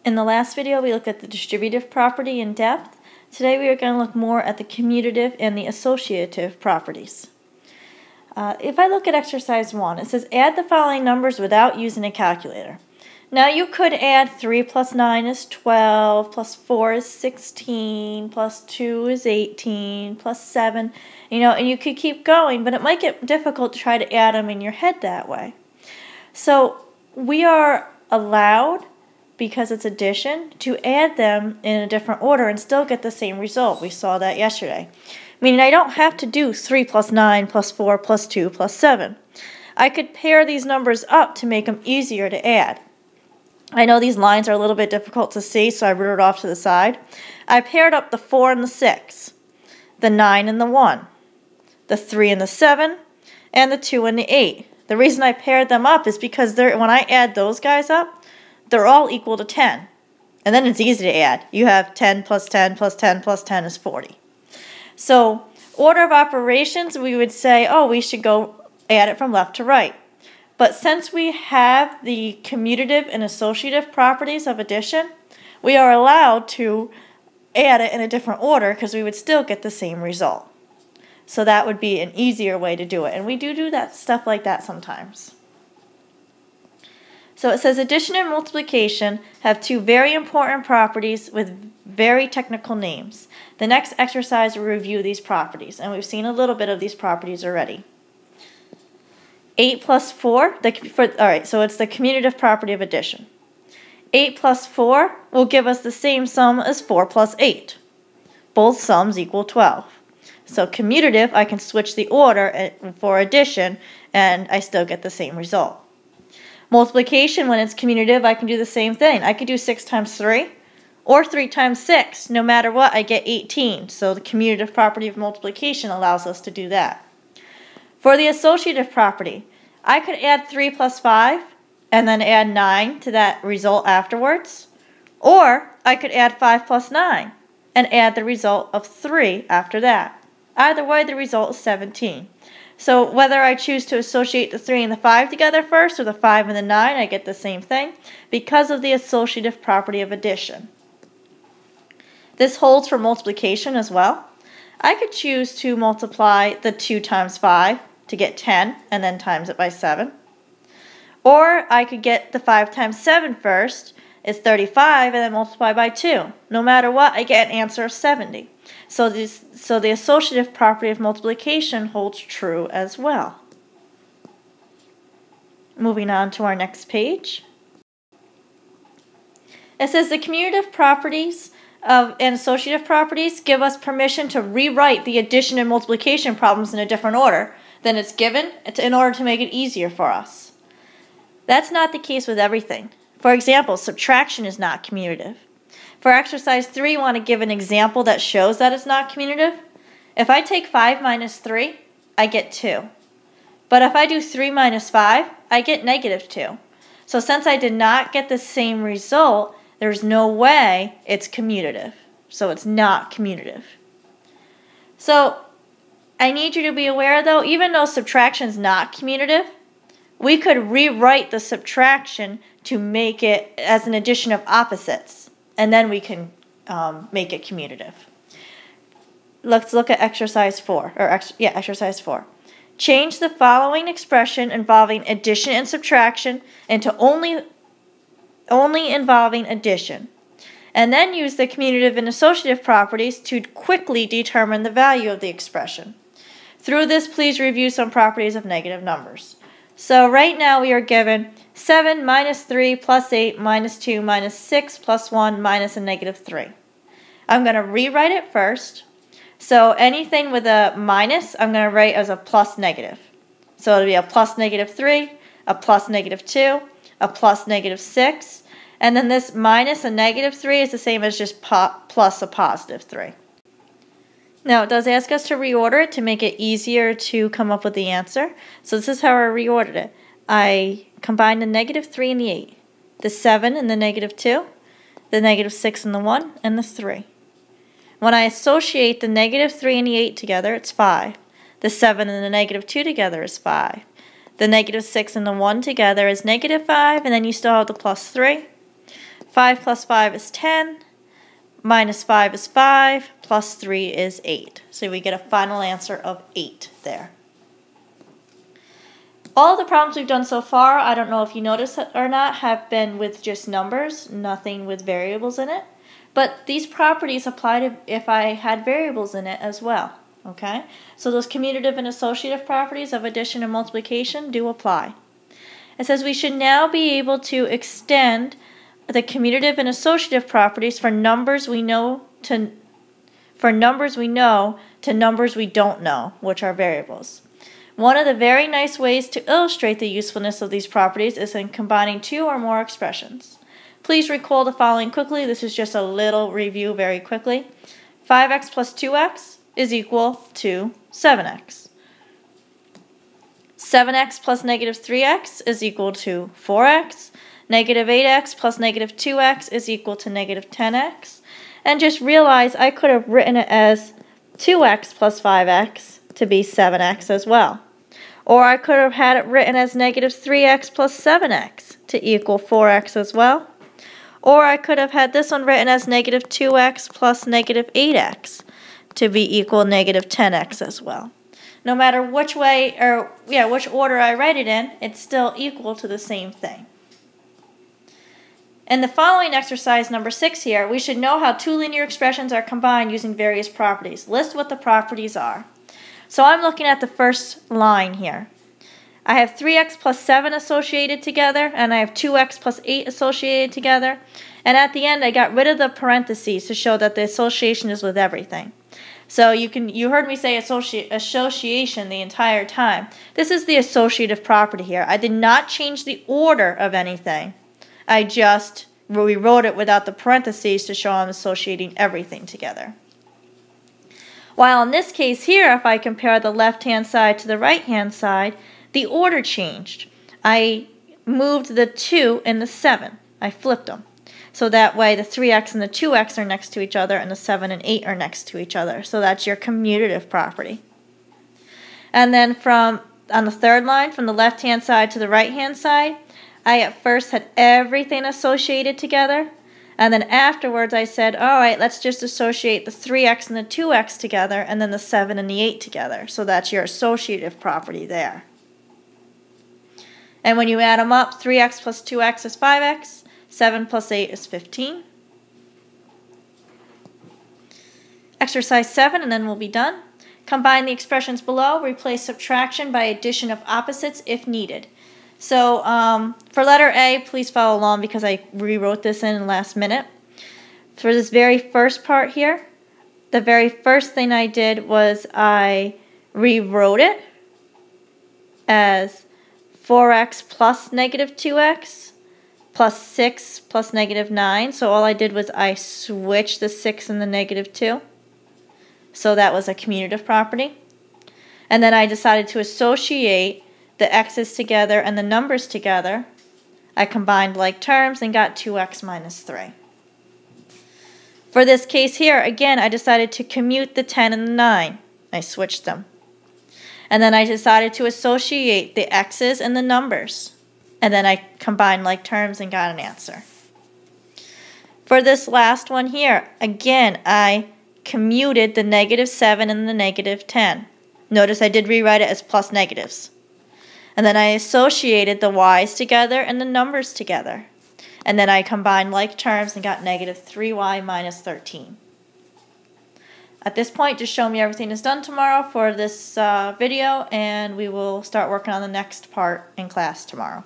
In the last video, we looked at the distributive property in depth. Today we are going to look more at the commutative and the associative properties. If I look at exercise 1, it says add the following numbers without using a calculator. Now you could add 3 plus 9 is 12, plus 4 is 16, plus 2 is 18, plus 7, and you could keep going, but it might get difficult to try to add them in your head that way. So we are allowed, because it's addition, to add them in a different order and still get the same result. We saw that yesterday. Meaning I don't have to do 3 plus 9 plus 4 plus 2 plus 7. I could pair these numbers up to make them easier to add. I know these lines are a little bit difficult to see, so I wrote it off to the side. I paired up the 4 and the 6, the 9 and the 1, the 3 and the 7, and the 2 and the 8. The reason I paired them up is because when I add those guys up, they're all equal to 10. And then it's easy to add. You have 10 plus 10 plus 10 plus 10 is 40. So, order of operations, we would say, oh, we should go add it from left to right. But since we have the commutative and associative properties of addition, we are allowed to add it in a different order because we would still get the same result. So that would be an easier way to do it. And we do that stuff like that sometimes. So it says addition and multiplication have two very important properties with very technical names. The next exercise will review these properties, and we've seen a little bit of these properties already. 8 plus 4, alright, so it's the commutative property of addition. 8 plus 4 will give us the same sum as 4 plus 8. Both sums equal 12. So commutative, I can switch the order for addition, and I still get the same result. Multiplication, when it's commutative, I can do the same thing. I could do 6 times 3 or 3 times 6. No matter what, I get 18. So the commutative property of multiplication allows us to do that. For the associative property, I could add 3 plus 5 and then add 9 to that result afterwards. Or I could add 5 plus 9 and add the result of 3 after that. Either way, the result is 17. So whether I choose to associate the 3 and the 5 together first or the 5 and the 9, I get the same thing because of the associative property of addition. This holds for multiplication as well. I could choose to multiply the 2 times 5 to get 10 and then times it by 7. Or I could get the 5 times 7 first, is 35, and then multiply by 2. No matter what, I get an answer of 70. So the associative property of multiplication holds true as well. Moving on to our next page. It says the commutative properties and associative properties give us permission to rewrite the addition and multiplication problems in a different order than it's given in order to make it easier for us. That's not the case with everything. For example, subtraction is not commutative. For exercise 3, you want to give an example that shows that it's not commutative. If I take 5 minus 3, I get 2. But if I do 3 minus 5, I get negative 2. So since I did not get the same result, there's no way it's commutative. So it's not commutative. So I need you to be aware, though, even though subtraction is not commutative, we could rewrite the subtraction to make it as an addition of opposites, and then we can make it commutative. Let's look at exercise 4, exercise 4. Change the following expression involving addition and subtraction into only involving addition, and then use the commutative and associative properties to quickly determine the value of the expression. Through this, please review some properties of negative numbers. So right now we are given 7 minus 3 plus 8 minus 2 minus 6 plus 1 minus a negative 3. I'm going to rewrite it first. So anything with a minus, I'm going to write as a plus negative. So it'll be a plus negative 3, a plus negative 2, a plus negative 6, and then this minus a negative 3 is the same as just plus a positive 3. Now, it does ask us to reorder it to make it easier to come up with the answer. So this is how I reordered it. I combined the negative 3 and the 8, the 7 and the negative 2, the negative 6 and the 1, and the 3. When I associate the negative 3 and the 8 together, it's 5. The 7 and the negative 2 together is 5. The negative 6 and the 1 together is negative 5, and then you still have the plus 3. 5 plus 5 is 10. Minus 5 is 5. Plus 3 is 8. So we get a final answer of 8 there. All the problems we've done so far, I don't know if you noticed it or not, have been with just numbers, nothing with variables in it. But these properties apply to if I had variables in it as well. Okay? So those commutative and associative properties of addition and multiplication do apply. It says we should now be able to extend the commutative and associative properties for numbers we know to numbers we don't know, which are variables. One of the very nice ways to illustrate the usefulness of these properties is in combining two or more expressions. Please recall the following quickly. This is just a little review very quickly. 5x plus 2x is equal to 7x. 7x plus negative 3x is equal to 4x. Negative 8x plus negative 2x is equal to negative 10x. And just realize I could have written it as 2x plus 5x to be 7x as well. Or I could have had it written as negative 3x plus 7x to equal 4x as well. Or I could have had this one written as negative 2x plus negative 8x to be equal negative 10x as well. No matter which way or which order I write it in, it's still equal to the same thing. In the following exercise number 6 here, we should know how two linear expressions are combined using various properties. List what the properties are. So I'm looking at the first line here. I have 3x plus 7 associated together, and I have 2x plus 8 associated together. And at the end, I got rid of the parentheses to show that the association is with everything. So you heard me say association the entire time. This is the associative property here. I did not change the order of anything. I just rewrote it without the parentheses to show I'm associating everything together. While in this case here, if I compare the left-hand side to the right-hand side, the order changed. I moved the 2 and the 7. I flipped them. So that way the 3x and the 2x are next to each other and the 7 and 8 are next to each other. So that's your commutative property. And then on the third line, from the left-hand side to the right-hand side, I at first had everything associated together. And then afterwards I said, all right, let's just associate the 3x and the 2x together and then the 7 and the 8 together. So that's your associative property there. And when you add them up, 3x plus 2x is 5x, 7 plus 8 is 15. Exercise 7, and then we'll be done. Combine the expressions below. Replace subtraction by addition of opposites if needed. So for letter A, please follow along because I rewrote this in last minute. For this very first part here, the very first thing I did was I rewrote it as 4x plus negative 2x plus 6 plus negative 9. So all I did was I switched the 6 and the negative 2. So that was a commutative property. And then I decided to associate the x's together and the numbers together. I combined like terms and got 2x minus 3. For this case here, again, I decided to commute the 10 and the 9. I switched them. And then I decided to associate the x's and the numbers. And then I combined like terms and got an answer. For this last one here, again, I commuted the negative 7 and the negative 10. Notice I did rewrite it as plus negatives. And then I associated the y's together and the numbers together. And then I combined like terms and got negative 3y minus 13. At this point, just show me everything is done tomorrow for this video, and we will start working on the next part in class tomorrow.